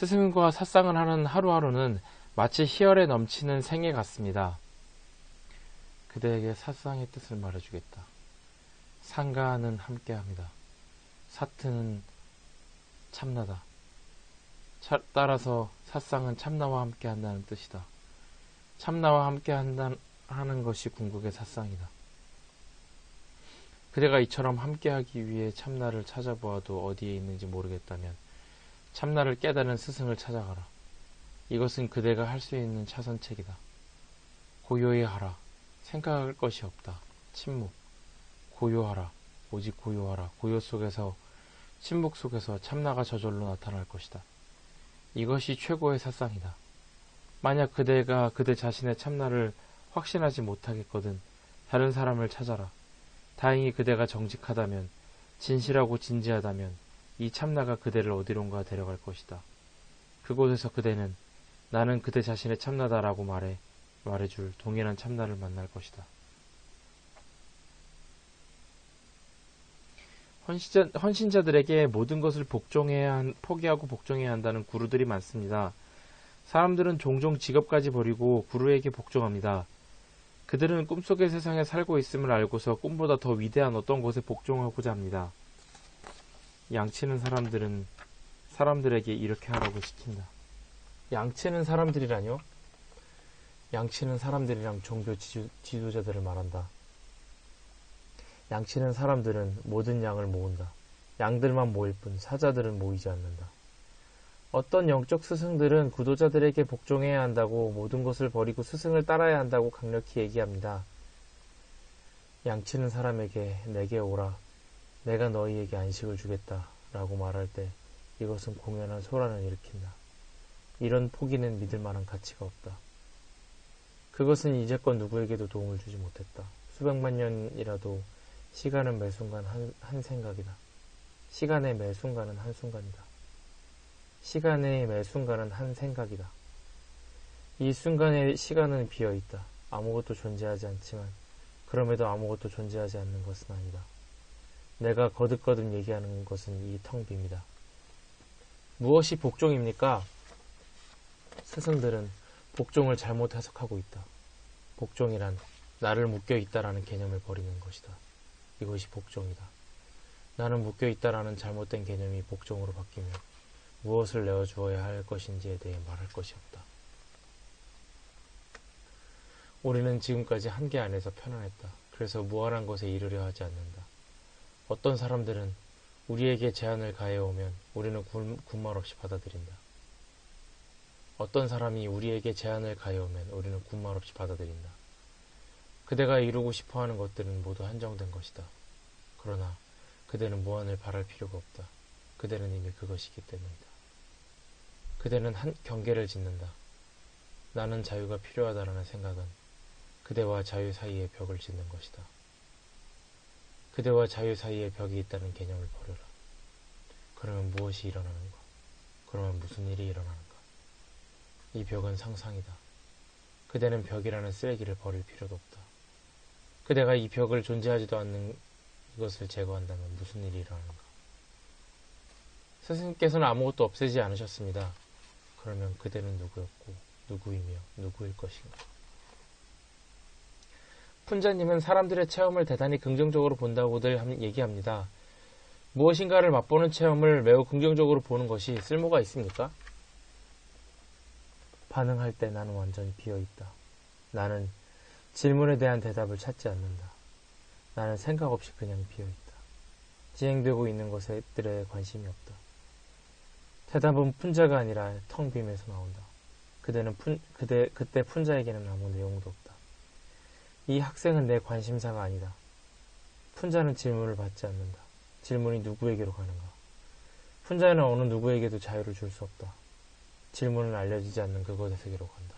스승과 삿상을 하는 하루하루는 마치 희열에 넘치는 생애 같습니다. 그대에게 삿상의 뜻을 말해주겠다. 상가는 함께합니다. 사트는 참나다. 따라서 삿상은 참나와 함께한다는 뜻이다. 참나와 함께하는 것이 궁극의 삿상이다. 그대가 이처럼 함께하기 위해 참나를 찾아보아도 어디에 있는지 모르겠다면 참나를 깨달은 스승을 찾아가라. 이것은 그대가 할 수 있는 차선책이다. 고요히 하라. 생각할 것이 없다. 침묵. 고요하라. 오직 고요하라. 고요 속에서, 침묵 속에서 참나가 저절로 나타날 것이다. 이것이 최고의 삿상이다. 만약 그대가 그대 자신의 참나를 확신하지 못하겠거든 다른 사람을 찾아라. 다행히 그대가 정직하다면, 진실하고 진지하다면 이 참나가 그대를 어디론가 데려갈 것이다. 그곳에서 그대는 나는 그대 자신의 참나다라고 말해줄 동일한 참나를 만날 것이다. 헌신자들에게 모든 것을 포기하고 복종해야 한다는 구루들이 많습니다. 사람들은 종종 직업까지 버리고 구루에게 복종합니다. 그들은 꿈속의 세상에 살고 있음을 알고서 꿈보다 더 위대한 어떤 것에 복종하고자 합니다. 양치는 사람들은 사람들에게 이렇게 하라고 시킨다. 양치는 사람들이라뇨? 양치는 사람들이랑 종교 지도자들을 말한다. 양치는 사람들은 모든 양을 모은다. 양들만 모일 뿐 사자들은 모이지 않는다. 어떤 영적 스승들은 구도자들에게 복종해야 한다고 모든 것을 버리고 스승을 따라야 한다고 강력히 얘기합니다. 양치는 사람에게 내게 오라. 내가 너희에게 안식을 주겠다. 라고 말할 때 이것은 공연한 소란을 일으킨다. 이런 포기는 믿을 만한 가치가 없다. 그것은 이제껏 누구에게도 도움을 주지 못했다. 수백만 년이라도 시간은 매 순간 한 생각이다. 시간의 매 순간은 한 순간이다. 시간의 매 순간은 한 생각이다. 이 순간의 시간은 비어있다. 아무것도 존재하지 않지만 그럼에도 아무것도 존재하지 않는 것은 아니다. 내가 거듭거듭 얘기하는 것은 이 텅 빕니다. 무엇이 복종입니까? 스승들은 복종을 잘못 해석하고 있다. 복종이란 나를 묶여있다라는 개념을 버리는 것이다. 이것이 복종이다. 나는 묶여있다라는 잘못된 개념이 복종으로 바뀌며 무엇을 내어주어야 할 것인지에 대해 말할 것이 없다. 우리는 지금까지 한계 안에서 편안했다. 그래서 무한한 것에 이르려 하지 않는다. 어떤 사람들은 우리에게 제한을 가해오면 우리는 군말 없이 받아들인다. 어떤 사람이 우리에게 제한을 가해오면 우리는 군말 없이 받아들인다. 그대가 이루고 싶어하는 것들은 모두 한정된 것이다. 그러나 그대는 무한을 바랄 필요가 없다. 그대는 이미 그것이기 때문이다. 그대는 한 경계를 짓는다. 나는 자유가 필요하다라는 생각은 그대와 자유 사이에 벽을 짓는 것이다. 그대와 자유 사이에 벽이 있다는 개념을 버려라. 그러면 무엇이 일어나는가? 그러면 무슨 일이 일어나는가? 이 벽은 상상이다. 그대는 벽이라는 쓰레기를 버릴 필요도 없다. 그대가 이 벽을 존재하지도 않는 이것을 제거한다면 무슨 일이 일어나는가? 스승께서는 아무것도 없애지 않으셨습니다. 그러면 그대는 누구였고 누구이며 누구일 것인가? 푼자님은 사람들의 체험을 대단히 긍정적으로 본다고들 얘기합니다. 무엇인가를 맛보는 체험을 매우 긍정적으로 보는 것이 쓸모가 있습니까? 반응할 때 나는 완전히 비어있다. 나는 질문에 대한 대답을 찾지 않는다. 나는 생각 없이 그냥 비어있다. 진행되고 있는 것들에 관심이 없다. 대답은 푼자가 아니라 텅 빔에서 나온다. 그때 푼자에게는 아무 내용도 없다. 이 학생은 내 관심사가 아니다. 푼자는 질문을 받지 않는다. 질문이 누구에게로 가는가? 푼자는 어느 누구에게도 자유를 줄 수 없다. 질문은 알려지지 않는 그곳에게로 간다.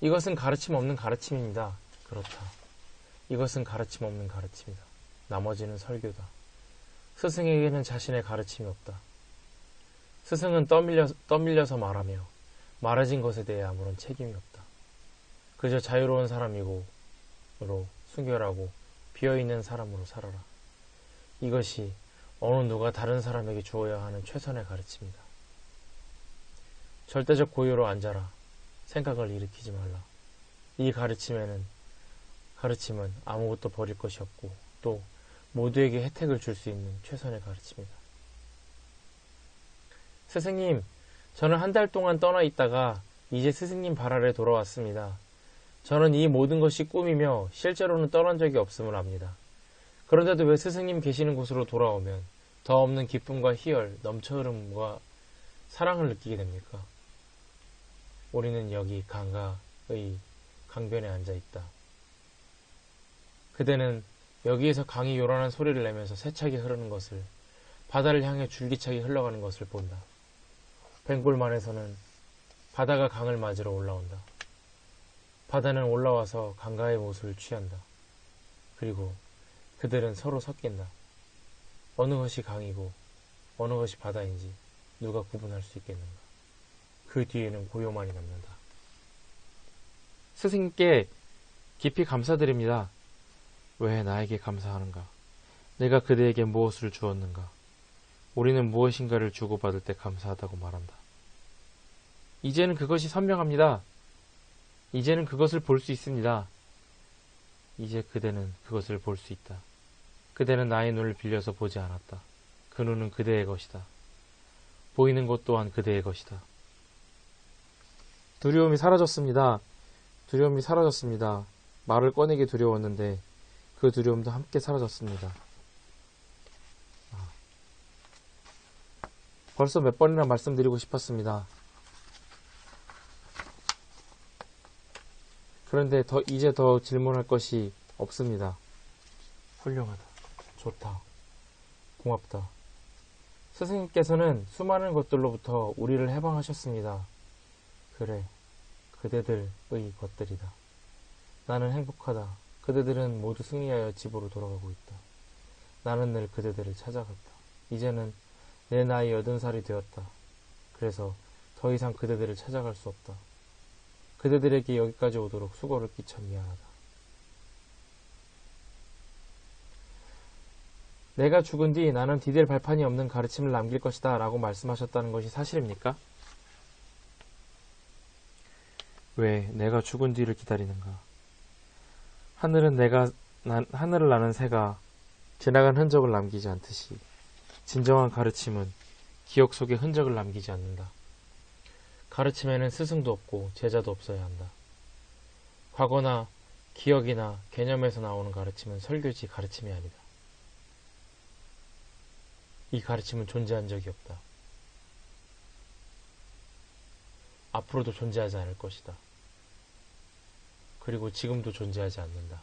이것은 가르침 없는 가르침입니다. 그렇다. 이것은 가르침 없는 가르침이다. 나머지는 설교다. 스승에게는 자신의 가르침이 없다. 스승은 떠밀려서 말하며 말해진 것에 대해 아무런 책임이 없다. 그저 자유로운 사람이고 순결하고 비어있는 사람으로 살아라. 이것이 어느 누가 다른 사람에게 주어야 하는 최선의 가르침이다. 절대적 고요로 앉아라. 생각을 일으키지 말라. 이 가르침은 아무것도 버릴 것이 없고 또 모두에게 혜택을 줄 수 있는 최선의 가르침이다. 스승님, 저는 한 달 동안 떠나 있다가 이제 스승님 발 아래 돌아왔습니다. 저는 이 모든 것이 꿈이며 실제로는 떠난 적이 없음을 압니다. 그런데도 왜 스승님 계시는 곳으로 돌아오면 더 없는 기쁨과 희열, 넘쳐흐름과 사랑을 느끼게 됩니까? 우리는 여기 강가의 강변에 앉아 있다. 그대는 여기에서 강이 요란한 소리를 내면서 세차게 흐르는 것을, 바다를 향해 줄기차게 흘러가는 것을 본다. 벵골만에서는 바다가 강을 맞으러 올라온다. 바다는 올라와서 강가의 모습을 취한다. 그리고 그들은 서로 섞인다. 어느 것이 강이고 어느 것이 바다인지 누가 구분할 수 있겠는가. 그 뒤에는 고요만이 남는다. 스승님께 깊이 감사드립니다. 왜 나에게 감사하는가? 내가 그대에게 무엇을 주었는가? 우리는 무엇인가를 주고받을 때 감사하다고 말한다. 이제는 그것이 선명합니다. 이제는 그것을 볼 수 있습니다. 이제 그대는 그것을 볼 수 있다. 그대는 나의 눈을 빌려서 보지 않았다. 그 눈은 그대의 것이다. 보이는 것 또한 그대의 것이다. 두려움이 사라졌습니다. 두려움이 사라졌습니다. 말을 꺼내기 두려웠는데 그 두려움도 함께 사라졌습니다. 벌써 몇 번이나 말씀드리고 싶었습니다. 그런데 이제 더 질문할 것이 없습니다. 훌륭하다. 좋다. 고맙다. 스승님께서는 수많은 것들로부터 우리를 해방하셨습니다. 그래, 그대들의 것들이다. 나는 행복하다. 그대들은 모두 승리하여 집으로 돌아가고 있다. 나는 늘 그대들을 찾아갔다. 이제는 내 나이 80살이 되었다. 그래서 더 이상 그대들을 찾아갈 수 없다. 그대들에게 여기까지 오도록 수고를 끼쳐 미안하다. 내가 죽은 뒤 나는 디딜 발판이 없는 가르침을 남길 것이다 라고 말씀하셨다는 것이 사실입니까? 왜 내가 죽은 뒤를 기다리는가? 하늘을 나는 새가 지나간 흔적을 남기지 않듯이 진정한 가르침은 기억 속에 흔적을 남기지 않는다. 가르침에는 스승도 없고 제자도 없어야 한다. 과거나 기억이나 개념에서 나오는 가르침은 설교지 가르침이 아니다. 이 가르침은 존재한 적이 없다. 앞으로도 존재하지 않을 것이다. 그리고 지금도 존재하지 않는다.